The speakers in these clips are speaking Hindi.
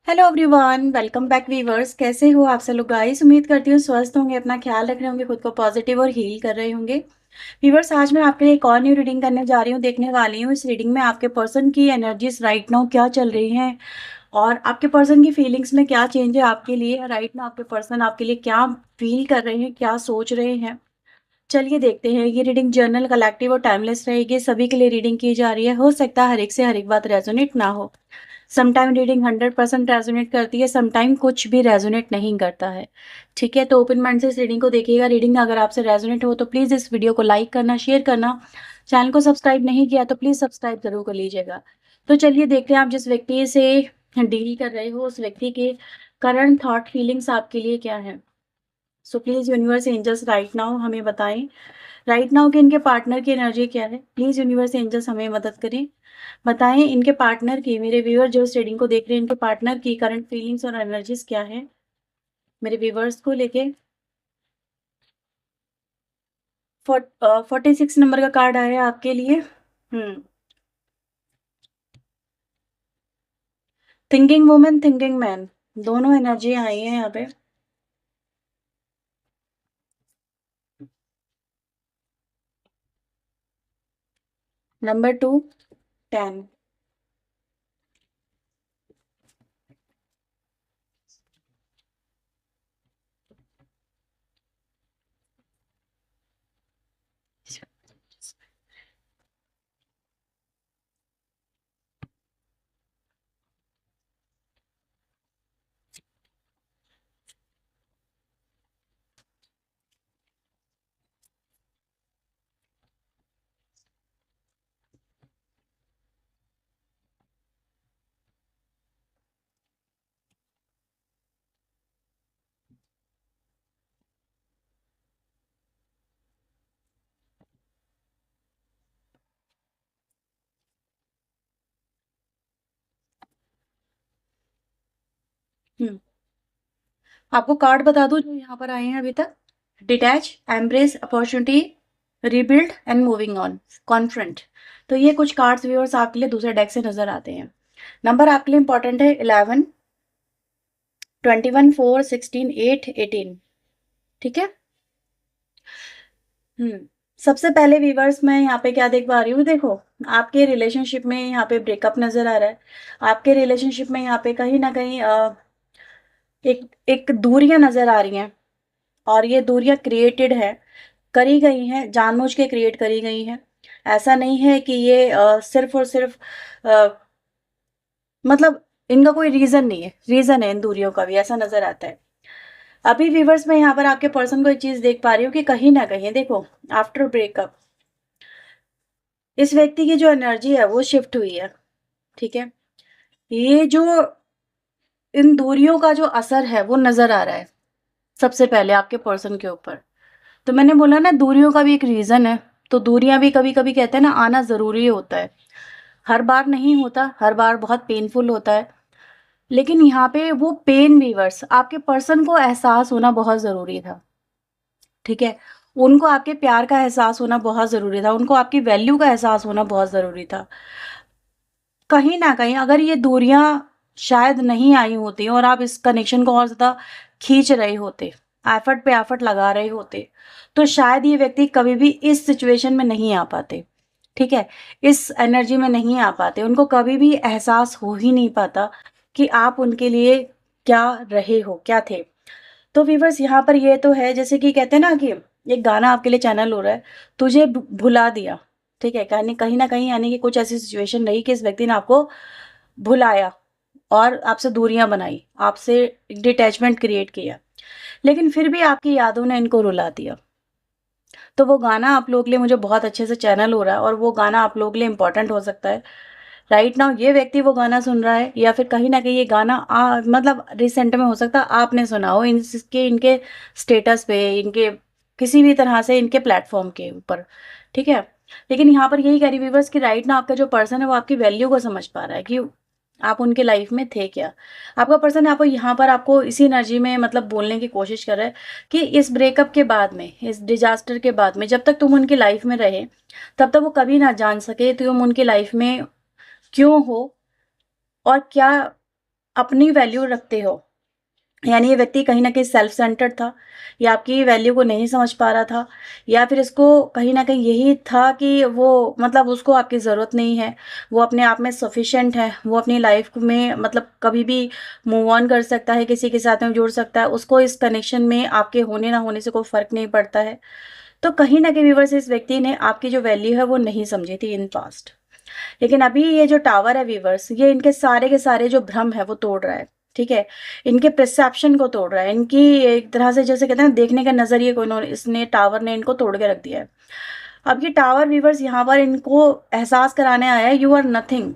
Hello everyone, welcome back viewers. कैसे हो आप सब लोग गाइस? उम्मीद करती हूँ स्वस्थ होंगे, अपना ख्याल रख रहे होंगे, खुद को पॉजिटिव और हील कर रहे होंगे। वीवर्स, आज मैं आपके लिए एक और न्यू रीडिंग करने जा रही हूँ, देखने वाली हूँ इस रीडिंग में आपके पर्सन की एनर्जीज राइट नाउ क्या चल रही हैं और आपके पर्सन की फीलिंग्स में क्या चेंज है आपके लिए राइट नाउ। आपके पर्सन आपके लिए क्या फील कर रहे हैं, क्या सोच रहे हैं, चलिए देखते हैं। ये रीडिंग जर्नल, कलेक्टिव और टाइमलेस रहेगी। सभी के लिए रीडिंग की जा रही है। हो सकता है हर एक से हर एक बात रेजोनेट ना हो। समटाइम रीडिंग 100% रेजोनेट करती है, समटाइम कुछ भी रेजोनेट नहीं करता है। ठीक है, तो ओपन माइंड से इस रीडिंग को देखिएगा। रीडिंग अगर आपसे रेजोनेट हो तो प्लीज़ इस वीडियो को लाइक करना, शेयर करना। चैनल को सब्सक्राइब नहीं किया तो प्लीज़ सब्सक्राइब जरूर कर लीजिएगा। तो चलिए देखते हैं आप जिस व्यक्ति से डील कर रहे हो उस व्यक्ति के करंट थॉट फीलिंग्स आपके लिए क्या है। So please universe angels right now हमें बताएं राइट नाउ कि इनके पार्टनर की एनर्जी क्या है। प्लीज़ यूनिवर्स एंजल्स हमें मदद करें, बताएं इनके पार्टनर की, मेरे व्यूअर जो इस रीडिंग को देख रहे हैं, इनके पार्टनर की करंट फीलिंग्स और एनर्जीज क्या है मेरे व्यूअर्स को लेके। 46 नंबर का कार्ड आया है आपके लिए। थिंकिंग वुमेन, थिंकिंग मैन, दोनों एनर्जी आई है यहाँ पे। नंबर 2, 10। हम्म आपको कार्ड बता दूं जो यहाँ पर आए हैं अभी तक। Detach, embrace, opportunity, rebuild and moving on, confront. तो ये कुछ कार्ड्स व्यूअर्स आपके लिए दूसरे डेक से नजर आते हैं। नंबर आपके लिए इंपॉर्टेंट है 11, 21, 4, 16, 8, 18। ठीक है। हम्म सबसे पहले वीवर्स मैं यहाँ पे क्या देख पा रही हूँ, देखो आपके रिलेशनशिप में यहाँ पे ब्रेकअप नजर आ रहा है। आपके रिलेशनशिप में यहाँ पे कहीं ना कहीं एक एक दूरियां नजर आ रही हैं और ये दूरियां क्रिएटेड है, करी गई हैं, जानबूझ के क्रिएट करी गई हैं। ऐसा नहीं है कि ये सिर्फ और सिर्फ अ, मतलब इनका कोई रीजन नहीं है, रीजन है इन दूरियों का भी, ऐसा नजर आता है। अभी व्यूवर्स मैं यहाँ पर आपके पर्सन को एक चीज देख पा रही हूँ कि कहीं ना कहीं देखो, आफ्टर ब्रेकअप इस व्यक्ति की जो एनर्जी है वो शिफ्ट हुई है। ठीक है, ये जो इन दूरियों का जो असर है वो नजर आ रहा है सबसे पहले आपके पर्सन के ऊपर। तो मैंने बोला ना, दूरियों का भी एक रीजन है। तो दूरियां भी कभी कभी कहते हैं ना, आना जरूरी होता है। हर बार नहीं होता, हर बार बहुत पेनफुल होता है, लेकिन यहाँ पे वो पेन वीवर्स आपके पर्सन को एहसास होना बहुत जरूरी था। ठीक है, उनको आपके प्यार का एहसास होना बहुत जरूरी था, उनको आपकी वैल्यू का एहसास होना बहुत जरूरी था। कहीं ना कहीं अगर ये दूरियां शायद नहीं आई होती और आप इस कनेक्शन को और ज्यादा खींच रहे होते, एफर्ट पे एफर्ट लगा रहे होते, तो शायद ये व्यक्ति कभी भी इस सिचुएशन में नहीं आ पाते। ठीक है, इस एनर्जी में नहीं आ पाते, उनको कभी भी एहसास हो ही नहीं पाता कि आप उनके लिए क्या रहे हो, क्या थे। तो वीवर्स यहाँ पर ये तो है, जैसे कि कहते हैं ना कि एक गाना आपके लिए चैनल हो रहा है, तुझे भुला दिया। ठीक है, कहीं ना कहीं यानी कि कुछ ऐसी सिचुएशन रही कि इस व्यक्ति ने आपको भुलाया और आपसे दूरियां बनाई, आपसे डिटैचमेंट क्रिएट किया, लेकिन फिर भी आपकी यादों ने इनको रुला दिया। तो वो गाना आप लोग के लिए मुझे बहुत अच्छे से चैनल हो रहा है और वो गाना आप लोग के लिए इंपॉर्टेंट हो सकता है। राइट नाउ ये व्यक्ति वो गाना सुन रहा है, या फिर कहीं ना कहीं ये गाना मतलब रिसेंट में हो सकता है आपने सुना हो इनके इनके स्टेटस पे, इनके किसी भी तरह से इनके प्लेटफॉर्म के ऊपर। ठीक है, लेकिन यहाँ पर यही कह रही व्यूवर्स कि राइट नाउ आपका जो पर्सन है वो आपकी वैल्यू को समझ पा रहा है कि आप उनके लाइफ में थे क्या। आपका पर्सन आपको यहाँ पर आपको इसी एनर्जी में मतलब बोलने की कोशिश कर रहा है कि इस ब्रेकअप के बाद में, इस डिजास्टर के बाद में, जब तक तुम उनकी लाइफ में रहे तब तक वो कभी ना जान सके तुम उनकी लाइफ में क्यों हो और क्या अपनी वैल्यू रखते हो, यानी ये व्यक्ति कहीं न कहीं सेल्फ सेंटर्ड था, या आपकी वैल्यू को नहीं समझ पा रहा था, या फिर इसको कहीं न कहीं यही था कि वो मतलब उसको आपकी ज़रूरत नहीं है, वो अपने आप में सफिशिएंट है, वो अपनी लाइफ़ में मतलब कभी भी मूव ऑन कर सकता है, किसी के साथ में जुड़ सकता है, उसको इस कनेक्शन में आपके होने ना होने से कोई फ़र्क नहीं पड़ता है। तो कहीं न कहीं व्यूअर्स इस व्यक्ति ने आपकी जो वैल्यू है वो नहीं समझी थी इन पास्ट। लेकिन अभी ये जो टावर है व्यूअर्स, ये इनके सारे के सारे जो भ्रम है वो तोड़ रहा है, ठीक है? इनके परसेप्शन को तोड़ रहा है, इनकी एक तरह से जैसे कहते हैं ना देखने का नज़रिए को इन्होंने इसने टावर ने इनको तोड़ के रख दिया है। अब ये टावर व्यूअर्स यहाँ पर इनको एहसास कराने आया है, you are nothing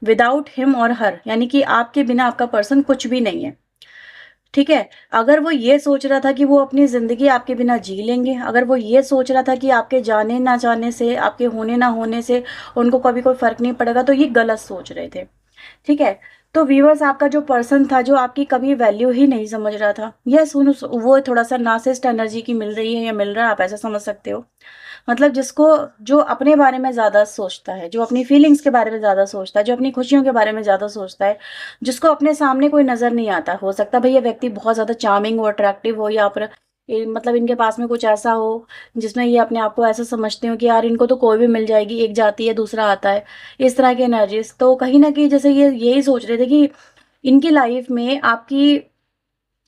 without him और हर, यानी कि आपके बिना आपका पर्सन कुछ भी नहीं है। ठीक है? अगर वो ये सोच रहा था कि वो अपनी ज़िंदगी आपके बिना जी लेंगे, अगर वो ये सोच रहा था कि आपके जाने ना जाने से, आपके होने ना होने से उनको कभी कोई फ़र्क नहीं पड़ेगा, तो ये गलत सोच रहे थे। ठीक है? तो व्यूअर्स आपका जो पर्सन था, जो आपकी कभी वैल्यू ही नहीं समझ रहा था, यस उन वो थोड़ा-सा नार्सिसिस्ट एनर्जी की मिल रही है या मिल रहा है, आप ऐसा समझ सकते हो। मतलब जिसको जो अपने बारे में ज़्यादा सोचता है, जो अपनी फीलिंग्स के बारे में ज़्यादा सोचता है, जो अपनी खुशियों के बारे में ज़्यादा सोचता है, जिसको अपने सामने कोई नज़र नहीं आता। हो सकता है भई ये व्यक्ति बहुत ज़्यादा चार्मिंग हो, अट्रैक्टिव हो, या फिर मतलब इनके पास में कुछ ऐसा हो, जिसमें ये अपने आप को ऐसा समझते हो कि यार इनको तो कोई भी मिल जाएगी, एक जाती है, दूसरा आता है। इस तरह की एनर्जीज़ तो कहीं न कहीं जैसे ये यही सोच रहे थे कि इनकी लाइफ़ में आपकी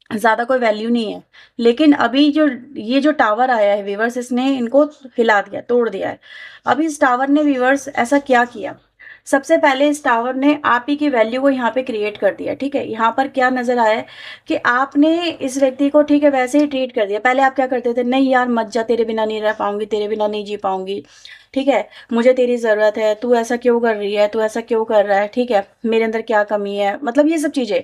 ज़्यादा कोई वैल्यू नहीं है। लेकिन अभी जो ये जो टावर आया है व्यूअर्स, इसने इनको हिला दिया, तोड़ दिया है। अभी इस टावर ने व्यूअर्स ऐसा क्या किया? सबसे पहले इस टावर ने आप ही की वैल्यू को यहाँ पे क्रिएट कर दिया, ठीक है? यहाँ पर क्या नज़र आया है कि आपने इस व्यक्ति को ठीक है वैसे ही ट्रीट कर दिया। पहले आप क्या करते थे? नहीं यार मत जा, तेरे बिना नहीं रह पाऊँगी, तेरे बिना नहीं जी पाऊँगी, ठीक है? मुझे तेरी ज़रूरत है, तू ऐसा क्यों कर रही है? तू ऐसा क्यों कर रहा है? ठीक है? मेरे अंदर क्या कमी है? मतलब ये सब चीज़ें।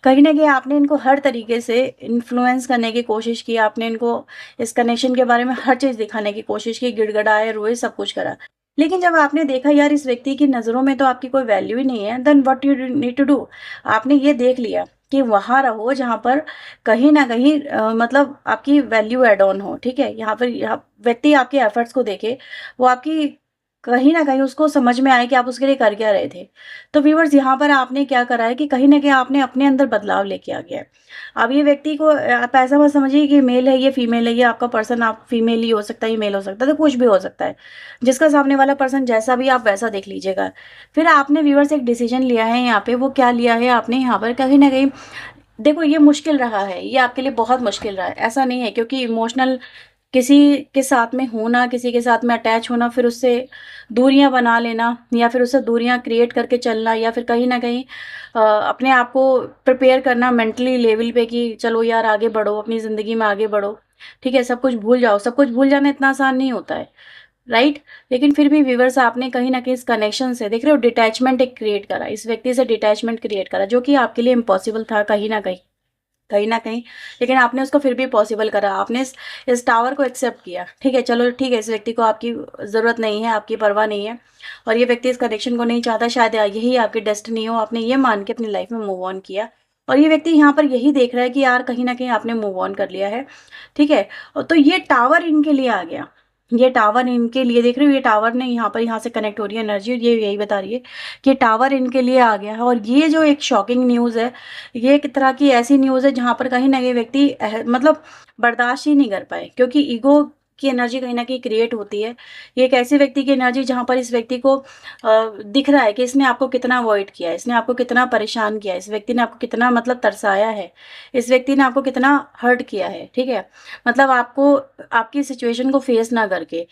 कहीं न कहीं आपने इनको हर तरीके से इन्फ्लुएंस करने की कोशिश की, आपने इनको इस कनेक्शन के बारे में हर चीज़ दिखाने की कोशिश की, गिड़गिड़ाए, रोए, सब कुछ करा। लेकिन जब आपने देखा यार इस व्यक्ति की नज़रों में तो आपकी कोई वैल्यू ही नहीं है, then what you need to do? आपने ये देख लिया कि वहाँ रहो जहाँ पर कहीं न कहीं मतलब आपकी वैल्यू ऐड ऑन हो, ठीक है? यहाँ पर यहाँ व्यक्ति आपके एफर्ट्स को देखे, वो आपकी कहीं न कहीं उसको समझ में आए कि आप उसके लिए कर क्या रहे थे। तो व्यूअर्स यहाँ पर आपने क्या करा है कि कहीं न कहीं आपने अपने अंदर बदलाव लेके आ गया है। अब ये व्यक्ति को आप ऐसा मत समझिए कि मेल है, ये फीमेल है, ये आपका पर्सन आप फीमेल ही हो सकता है, ये मेल हो सकता है, तो कुछ भी हो सकता है। जिसका सामने वाला पर्सन जैसा भी आप वैसा देख लीजिएगा। फिर आपने व्यूअर्स एक डिसीजन लिया है यहाँ पे, वो क्या लिया है आपने यहाँ पर कहीं न कहीं देखो ये मुश्किल रहा है, ये आपके लिए बहुत मुश्किल रहा है। ऐसा नहीं है क्योंकि इमोशनल किसी के साथ में होना, किसी के साथ में अटैच होना, फिर उससे दूरियाँ बना लेना या फिर उससे दूरियाँ क्रिएट करके चलना या फिर कहीं न कहीं अपने आप को प्रिपेयर करना मेंटली लेवल पे कि चलो यार आगे बढ़ो, अपनी ज़िंदगी में आगे बढ़ो, ठीक है? सब कुछ भूल जाओ, सब कुछ भूल जाना इतना आसान नहीं होता है, राइट? लेकिन फिर भी व्यूअर्स आपने कहीं न कहीं इस कनेक्शन से देख रहे हो डिटैचमेंट एक क्रिएट करा, इस व्यक्ति से डिटैचमेंट क्रिएट करा, जो कि आपके लिए इम्पॉसिबल था कहीं न कहीं। कहीं न कहीं, लेकिन आपने उसको फिर भी पॉसिबल करा। आपने इस टावर को एक्सेप्ट किया, ठीक है? चलो ठीक है, इस व्यक्ति को आपकी ज़रूरत नहीं है, आपकी परवाह नहीं है और ये व्यक्ति इस कनेक्शन को नहीं चाहता, शायद यही आपकी डेस्टिनी हो। आपने ये मान के अपनी लाइफ़ में मूव ऑन किया और ये व्यक्ति यहाँ पर यही देख रहा है कि यार कहीं न कहीं आपने मूव ऑन कर लिया है, ठीक है? तो ये टावर इनके लिए आ गया। ये टावर इनके लिए देख रहे हो, ये टावर ने यहाँ से कनेक्ट हो रही है एनर्जी, ये यही बता रही है कि टावर इनके लिए आ गया है और ये जो एक शॉकिंग न्यूज़ है, ये एक तरह की ऐसी न्यूज़ है जहाँ पर कहीं न कहीं व्यक्ति मतलब बर्दाश्त ही नहीं कर पाए क्योंकि ईगो की एनर्जी कहीं न कहीं क्रिएट होती है। ये एक ऐसे व्यक्ति की एनर्जी जहाँ पर इस व्यक्ति को दिख रहा है कि इसने आपको कितना अवॉइड किया है, इसने आपको कितना परेशान किया है, इस व्यक्ति ने आपको कितना मतलब तरसाया है, इस व्यक्ति ने आपको कितना हर्ट किया है, ठीक है? मतलब आपको आपकी सिचुएशन को फेस ना करके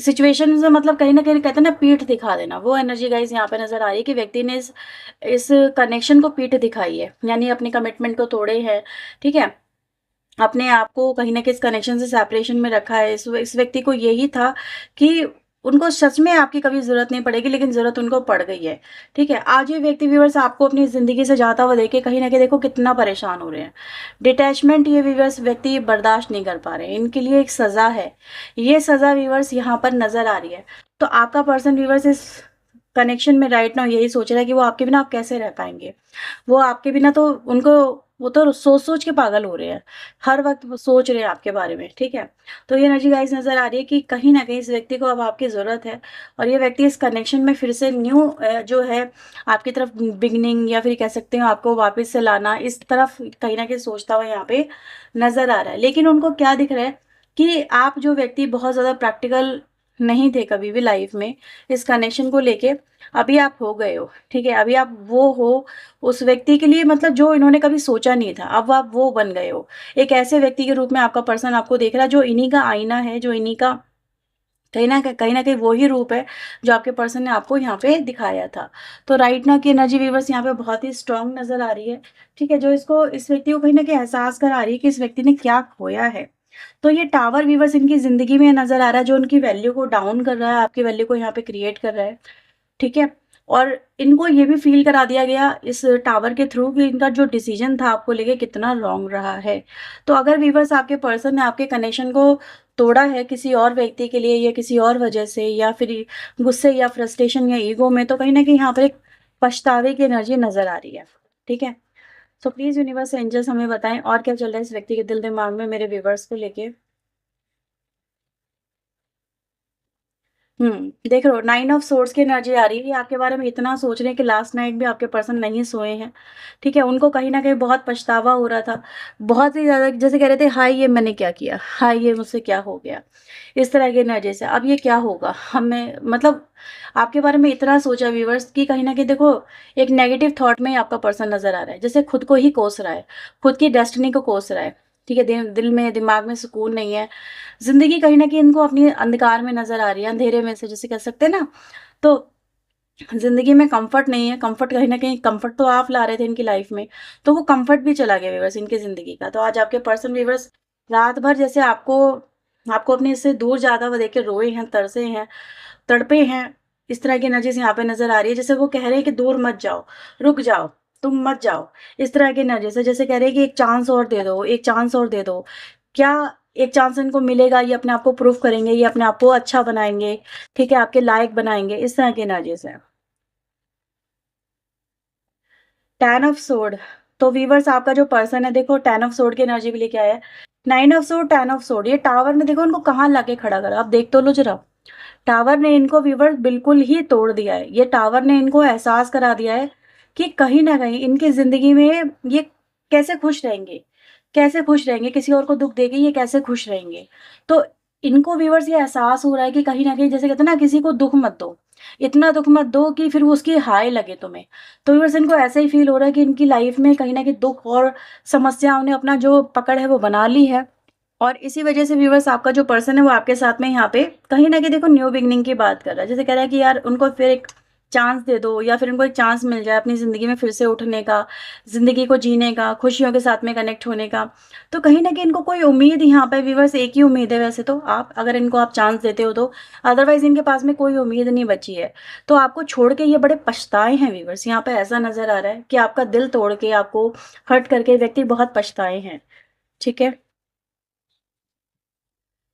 सिचुएशन से मतलब कहीं न कहीं कहते हैं ना पीठ दिखा देना, वो एनर्जी गाइज़ यहाँ पे नज़र आ रही है कि व्यक्ति ने इस कनेक्शन को पीठ दिखाई है, यानी अपने कमिटमेंट को तोड़े हैं, ठीक है? अपने आप को कहीं न कहीं इस कनेक्शन से सेपरेशन में रखा है। इस व्यक्ति को यही था कि उनको सच में आपकी कभी ज़रूरत नहीं पड़ेगी, लेकिन ज़रूरत उनको पड़ गई है, ठीक है? आज ये व्यक्ति व्यूअर्स आपको अपनी ज़िंदगी से जाता हुआ देख के कहीं न कहीं देखो कितना परेशान हो रहे हैं। डिटैचमेंट ये व्यूअर्स व्यक्ति बर्दाश्त नहीं कर पा रहे हैं, इनके लिए एक सज़ा है। ये सज़ा व्यूअर्स यहाँ पर नज़र आ रही है। तो आपका पर्सन व्यूअर्स इस कनेक्शन में राइट नाउ यही सोच रहा है कि वो आपके बिना आप कैसे रह पाएँगे? वो आपके बिना तो उनको वो तो सोच-सोच के पागल हो रहे हैं। हर वक़्त वो सोच रहे हैं आपके बारे में, ठीक है? तो ये एनर्जी गाइस नज़र आ रही है कि कहीं न कहीं इस व्यक्ति को अब आपकी ज़रूरत है और ये व्यक्ति इस कनेक्शन में फिर से न्यू जो है आपकी तरफ बिगिनिंग या फिर कह सकते हो आपको वापस से लाना, इस तरफ कहीं न कहीं सोचता हुआ यहाँ पे नज़र आ रहा है। लेकिन उनको क्या दिख रहा है कि आप जो व्यक्ति बहुत ज़्यादा प्रैक्टिकल नहीं थे कभी भी लाइफ़ में, इस कनेक्शन को लेके, अभी आप हो गए हो, ठीक है? अभी आप वो हो उस व्यक्ति के लिए, मतलब जो इन्होंने कभी सोचा नहीं था, अब आप वो बन गए हो। एक ऐसे व्यक्ति के रूप में आपका पर्सन आपको देख रहा है जो इन्हीं का आईना है, जो इन्हीं का कहीं न कहीं वो ही रूप है जो आपके पर्सन ने आपको यहाँ पे दिखाया था। तो राइट नाउ की एनर्जी वीवर्स यहाँ पे बहुत ही स्ट्रॉन्ग नज़र आ रही है, ठीक है? जो इस व्यक्ति को कहीं न कहीं एहसास करा रही है कि इस व्यक्ति ने क्या खोया है। तो ये टावर वीवर्स इनकी ज़िंदगी में नज़र आ रहा है, जो उनकी वैल्यू को डाउन कर रहा है, आपकी वैल्यू को यहाँ पे क्रिएट कर रहा है। ठीक है? और इनको ये भी फ़ील करा दिया गया इस टावर के थ्रू कि इनका जो डिसीज़न था आपको लेके कितना रॉन्ग रहा है। तो अगर व्यूअर्स आपके पर्सन ने आपके कनेक्शन को तोड़ा है किसी और व्यक्ति के लिए या किसी और वजह से या फिर गुस्से या फ्रस्ट्रेशन या ईगो में, तो कहीं न कहीं यहाँ पर एक पछतावे की एनर्जी नज़र आ रही है। ठीक है? सो प्लीज़ यूनिवर्स एंजल्स हमें बताएँ और क्या चल रहा है इस व्यक्ति के दिल-दिमाग में मेरे व्यूअर्स को लेके? देख रहे हो 9 ऑफ सोर्ड्स की एनर्जी आ रही है, ये आपके बारे में इतना सोच रहे हैं कि लास्ट नाइट भी आपके पर्सन नहीं सोए हैं, ठीक है? उनको कहीं न कहीं बहुत पछतावा हो रहा था, बहुत ही ज़्यादा, जैसे कह रहे थे हाय ये मैंने क्या किया? हाय ये मुझसे क्या हो गया? इस तरह की एनर्जी से अब ये क्या होगा? हमें मतलब आपके बारे में इतना सोचा व्यूअर्स कि कहीं न कहीं देखो एक नेगेटिव थॉट में ही आपका पर्सन नज़र आ रहा है, जैसे खुद को ही कोस रहा है, खुद की डेस्टिनी को कोस रहा है, ठीक है? दिल में, दिमाग में सुकून नहीं है। ज़िंदगी कहीं न कहीं इनको अपनी अंधकार में नज़र आ रही है, अंधेरे में से जिसे कह सकते हैं ना, तो ज़िंदगी में कम्फ़र्ट नहीं है, कम्फ़र्ट कहीं न कहीं कम्फ़र्ट तो आप ला रहे थे इनकी लाइफ़ में, तो वो कम्फ़र्ट भी चला गया व्यूअर्स इनकी ज़िंदगी का। तो आज आपके पर्सन व्यूअर्स रात भर जैसे आपको आपको अपने से दूर जाता हुआ देख के रोए हैं, तरसे हैं, तड़पे हैं, इस तरह की एनर्जीज़ यहाँ पे नज़र आ रही है। जैसे वो कह रहे हैं कि दूर मत जाओ, रुक जाओ, तुम मत जाओ। इस तरह की एनर्जीज़ है, जैसे कह रहे हैं कि एक चांस और दे दो, एक चांस और दे दो। क्या एक चांस इनको मिलेगा, ये अपने आप को प्रूव करेंगे, ये अपने आप को अच्छा बनाएँगे, ठीक है? आपके लायक बनाएँगे, इस तरह की एनर्जीज़ है। 10 ऑफ सोर्ड, तो वीवर्स आपका जो पर्सन है देखो 10 ऑफ सोर्ड की एनर्जी भी लेके आया है। 9 ऑफ सोर्ड, 10 ऑफ सोर्ड, ये टावर ने देखो इनको कहाँ लाके खड़ा करा, आप देख तो लो ज़रा। टावर ने इनको व्यूअर्स बिल्कुल ही तोड़ दिया है। ये टावर ने इनको एहसास करा दिया है कि कहीं न कहीं इनकी ज़िंदगी में ये कैसे खुश रहेंगे, कैसे खुश रहेंगे, किसी और को दुःख देके ये कैसे खुश रहेंगे। तो इनको व्यूअर्स ये एहसास हो रहा है कि कहीं न कहीं जैसे कहते हैं ना, किसी को दुःख मत दो, इतना दुःख मत दो कि फिर वो उसकी हाय लगे तुम्हें। तो व्यूअर्स इनको ऐसा ही फ़ील हो रहा है कि इनकी लाइफ़ में कहीं न कहीं दुःख और समस्याओं ने अपना जो पकड़ है वो बना ली है। और इसी वजह से व्यूअर्स आपका जो पर्सन है वो आपके साथ में यहाँ पे कहीं न कहीं देखो न्यू बिगिनिंग की बात कर रहा है। जैसे कह रहा है कि यार उनको फिर एक चांस दे दो या फिर उनको एक चांस मिल जाए अपनी ज़िंदगी में फिर से उठने का, ज़िंदगी को जीने का, खुशियों के साथ में कनेक्ट होने का। तो कहीं न कहीं इनको कोई उम्मीद यहाँ पे व्यूअर्स एक ही उम्मीद है वैसे तो, आप अगर इनको आप चांस देते हो तो, अदरवाइज़ इनके पास में कोई उम्मीद नहीं बची है। तो आपको छोड़ के ये बड़े पछताए हैं व्यूअर्स, यहाँ पे ऐसा नज़र आ रहा है कि आपका दिल तोड़ के, आपको हर्ट करके व्यक्ति बहुत पछताए हैं। ठीक है?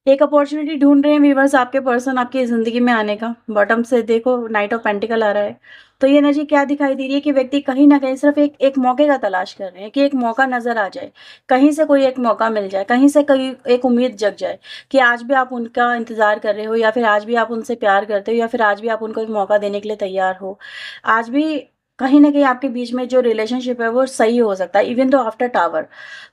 एक अपॉर्च्युनिटी ढूँढ रहे हैं व्यूअर्स आपके पर्सन आपकी ज़िंदगी में आने का। बॉटम से देखो नाइट ऑफ पेंटिकल आ रहा है। तो ये एनर्जी क्या दिखाई दे रही है कि व्यक्ति कहीं न कहीं सिर्फ़ एक एक मौके का तलाश कर रहे हैं कि एक मौका नज़र आ जाए। कहीं से कोई एक मौका मिल जाए, कहीं से कोई एक उम्मीद जग जाए कि आज भी आप उनका इंतज़ार कर रहे हो या फिर आज भी आप उनसे प्यार करते हो या फिर आज भी आप उनको एक मौका देने के लिए तैयार हो। आज भी कहीं न कहीं आपके बीच में जो रिलेशनशिप है वो सही हो सकता है इवन दो आफ्टर टावर।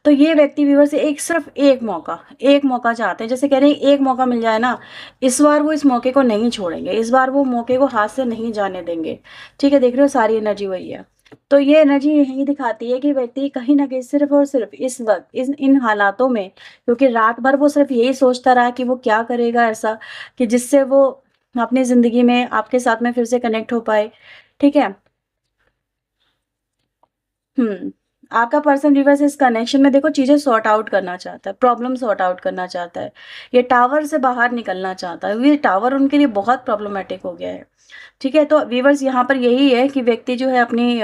तो ये व्यक्ति व्यूअर्स एक सिर्फ़ एक मौका चाहते हैं। जैसे कह रहे हैं एक मौका मिल जाए ना, इस बार वो इस मौके को नहीं छोड़ेंगे, इस बार वो मौके को हाथ से नहीं जाने देंगे। ठीक है, देख रहे हो सारी एनर्जी वही है। तो ये एनर्जी यही दिखाती है कि व्यक्ति कहीं न कहीं सिर्फ़ और सिर्फ़ इस वक़्त इन हालातों में, क्योंकि रात भर वो सिर्फ़ यही सोचता रहा कि वो क्या करेगा ऐसा कि जिससे वो अपनी ज़िंदगी में आपके साथ में फिर से कनेक्ट हो पाए। ठीक है? हुँ। आपका पर्सन रिवर्स इस कनेक्शन में देखो चीज़ें सॉर्ट आउट करना चाहता है, प्रॉब्लम सॉर्ट आउट करना चाहता है। ये टावर से बाहर निकलना चाहता है, ये टावर उनके लिए बहुत प्रॉब्लमेटिक हो गया है। ठीक है? तो व्यूअर्स यहाँ पर यही है कि व्यक्ति जो है अपनी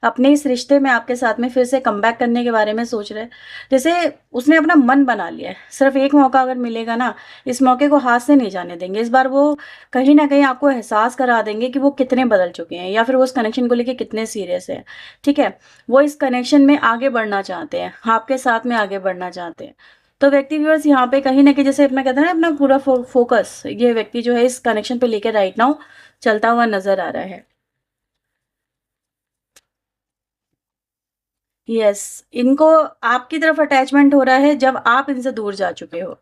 अपने इस रिश्ते में आपके साथ में फिर से कमबैक करने के बारे में सोच रहे हैं। जैसे उसने अपना मन बना लिया है, सिर्फ एक मौका अगर मिलेगा ना, इस मौके को हाथ से नहीं जाने देंगे। इस बार वो कहीं ना कहीं आपको एहसास करा देंगे कि वो कितने बदल चुके हैं, या फिर वो उस कनेक्शन को लेके कितने सीरियस है। ठीक है, वो इस कनेक्शन में आगे बढ़ना चाहते हैं, आपके साथ में आगे बढ़ना चाहते हैं। तो व्यक्ति व्यूअर्स यहाँ पे कहीं ना कहीं, जैसे अपना कहते हैं ना, अपना पूरा फोकस ये व्यक्ति जो है इस कनेक्शन पे लेकर राइट नाउ चलता हुआ नजर आ रहा है। यस, इनको आपकी तरफ अटैचमेंट हो रहा है जब आप इनसे दूर जा चुके हो।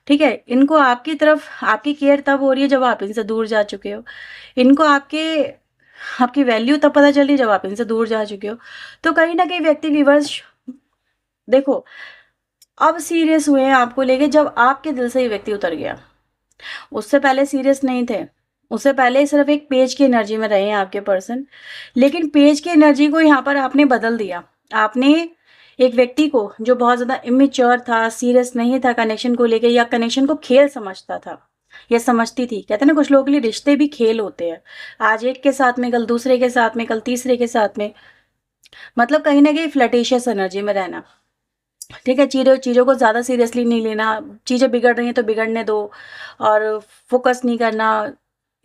ठीक है, इनको आपकी तरफ आपकी केयर तब हो रही है जब आप इनसे दूर जा चुके हो। इनको आपकी वैल्यू तब पता चल रही है जब आप इनसे दूर जा चुके हो। तो कहीं ना कहीं व्यक्ति व्यूअर्स देखो, अब सीरियस हुए हैं आपको लेके जब आपके दिल से ये व्यक्ति उतर गया। उससे पहले सीरियस नहीं थे, उससे पहले सिर्फ एक पेज की एनर्जी में रहे हैं आपके पर्सन। लेकिन पेज की एनर्जी को यहाँ पर आपने बदल दिया। आपने एक व्यक्ति को जो बहुत ज्यादा इमेच्योर था, सीरियस नहीं था कनेक्शन को लेके, या कनेक्शन को खेल समझता था या समझती थी। कहते हैं ना, कुछ लोगों के लिए रिश्ते भी खेल होते हैं, आज एक के साथ में, कल दूसरे के साथ में, कल तीसरे के साथ में। मतलब कहीं ना कहीं फ्लर्टेशियस एनर्जी में रहना। ठीक है, चीज़ों चीज़ों को ज़्यादा सीरियसली नहीं लेना, चीज़ें बिगड़ रही हैं तो बिगड़ने दो, और फोकस नहीं करना,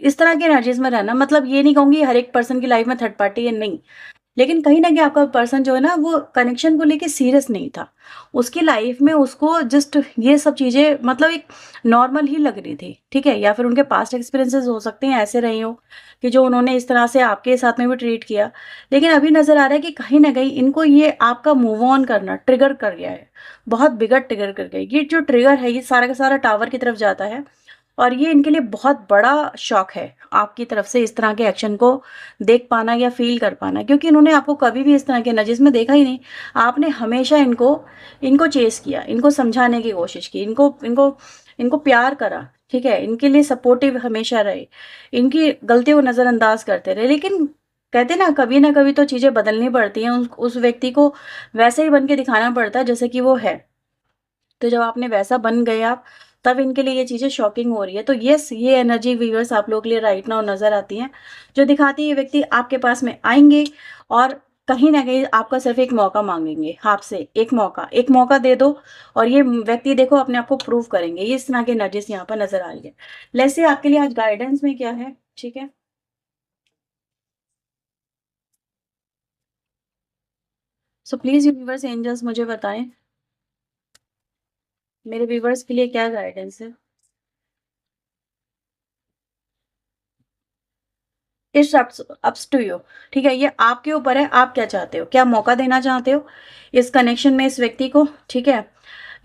इस तरह की एनर्जीज में रहना। मतलब ये नहीं कहूँगी हर एक पर्सन की लाइफ में थर्ड पार्टी है, नहीं, लेकिन कहीं न कहीं आपका पर्सन जो है ना, वो कनेक्शन को लेके सीरियस नहीं था। उसकी लाइफ में उसको जस्ट ये सब चीज़ें मतलब एक नॉर्मल ही लग रही थी, ठीक है? या फिर उनके पास्ट एक्सपीरियंसेस हो सकते हैं ऐसे रहे हों कि जो उन्होंने इस तरह से आपके साथ में भी ट्रीट किया। लेकिन अभी नज़र आ रहा है कि कहीं न कहीं इनको ये आपका मूव ऑन करना ट्रिगर कर गया है, बहुत बिगर ट्रिगर कर गया है। ये जो ट्रिगर है, ये सारा का सारा टावर की तरफ जाता है, और ये इनके लिए बहुत बड़ा शॉक है आपकी तरफ से इस तरह के एक्शन को देख पाना या फील कर पाना, क्योंकि इन्होंने आपको कभी भी इस तरह के नज़र में देखा ही नहीं। आपने हमेशा इनको इनको चेस किया, इनको समझाने की कोशिश की, इनको इनको इनको प्यार करा, ठीक है, इनके लिए सपोर्टिव हमेशा रहे, इनकी गलतियों को नज़रअंदाज करते रहे। लेकिन कहते ना कभी तो चीज़ें बदलनी पड़ती हैं, उस व्यक्ति को वैसे ही बन के दिखाना पड़ता है जैसे कि वो है। तो जब आपने वैसा बन गए आप, तब इनके लिए ये चीज़ें शॉकिंग हो रही है। तो यस, ये एनर्जी व्यूअर्स आप लोगों के लिए राइट नाउ नज़र आती हैं, जो दिखाती है ये व्यक्ति आपके पास में आएँगे, और कहीं न कहीं आपका सिर्फ़ एक मौका माँगेंगे आपसे, एक मौका दे दो, और ये व्यक्ति देखो अपने आप को प्रूव करेंगे। ये इस तरह की एनर्जीज़ यहाँ पर नज़र आ रही है। लेट्स से आपके लिए आज गाइडेंस में क्या है, ठीक है? सो प्लीज़ यूनिवर्स एंजल्स मुझे बताएँ, मेरे व्यूअर्स के लिए क्या गाइडेंस है? It's ups to you. ठीक है, ये आपके ऊपर है, आप क्या चाहते हो? क्या मौका देना चाहते हो इस कनेक्शन में इस व्यक्ति को, ठीक है,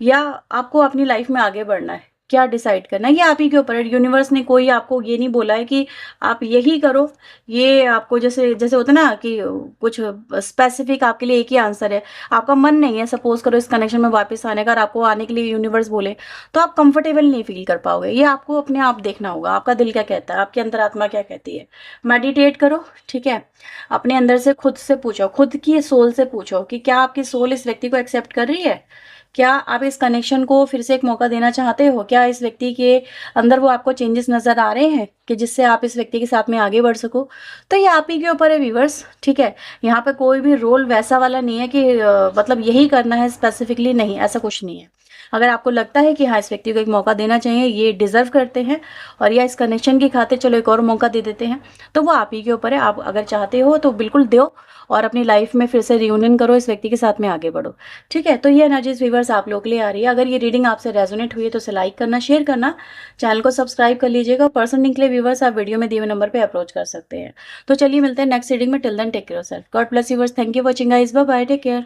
या आपको अपनी लाइफ में आगे बढ़ना है? क्या डिसाइड करना है, ये आप ही के ऊपर है। यूनिवर्स ने कोई आपको ये नहीं बोला है कि आप यही करो, ये आपको जैसे जैसे होता है ना कि कुछ स्पेसिफिक आपके लिए एक ही आंसर है। आपका मन नहीं है सपोज करो इस कनेक्शन में वापस आने का, और आपको आने के लिए यूनिवर्स बोले, तो आप कंफर्टेबल नहीं फील कर पाओगे। ये आपको अपने आप देखना होगा, आपका दिल क्या कहता है, आपकी अंतरात्मा क्या कहती है। मेडिटेट करो, ठीक है, अपने अंदर से खुद से पूछो, खुद की सोल से पूछो कि क्या आपकी सोल इस व्यक्ति को एक्सेप्ट कर रही है? क्या आप इस कनेक्शन को फिर से एक मौका देना चाहते हो? क्या इस व्यक्ति के अंदर वो आपको चेंजेस नज़र आ रहे हैं कि जिससे आप इस व्यक्ति के साथ में आगे बढ़ सको? तो ये आप ही के ऊपर है व्यूअर्स, ठीक है? यहाँ पे कोई भी रोल वैसा वाला नहीं है कि मतलब यही करना है स्पेसिफिकली, नहीं, ऐसा कुछ नहीं है। अगर आपको लगता है कि हाँ, इस व्यक्ति को एक मौका देना चाहिए, ये डिज़र्व करते हैं, और या इस कनेक्शन की खातिर चलो एक और मौका दे देते हैं, तो वो आप ही के ऊपर है। आप अगर चाहते हो तो बिल्कुल दो, और अपनी लाइफ में फिर से रियूनियन करो, इस व्यक्ति के साथ में आगे बढ़ो। ठीक है, तो ये एनर्जीज व्यूअर्स आप लोग के लिए आ रही है। अगर ये रीडिंग आपसे रेजोनेट हुई है तो इसे लाइक करना, शेयर करना, चैनल को सब्सक्राइब कर लीजिएगा। पर्सन के लिए व्यूअर्स आप वीडियो में दिए हुए नंबर पे अप्रोच कर सकते हैं। तो चलिए मिलते हैं नेक्स्ट रीडिंग में। Till then take care yourself, God bless you viewers, thank you watching guys, bye bye, take care.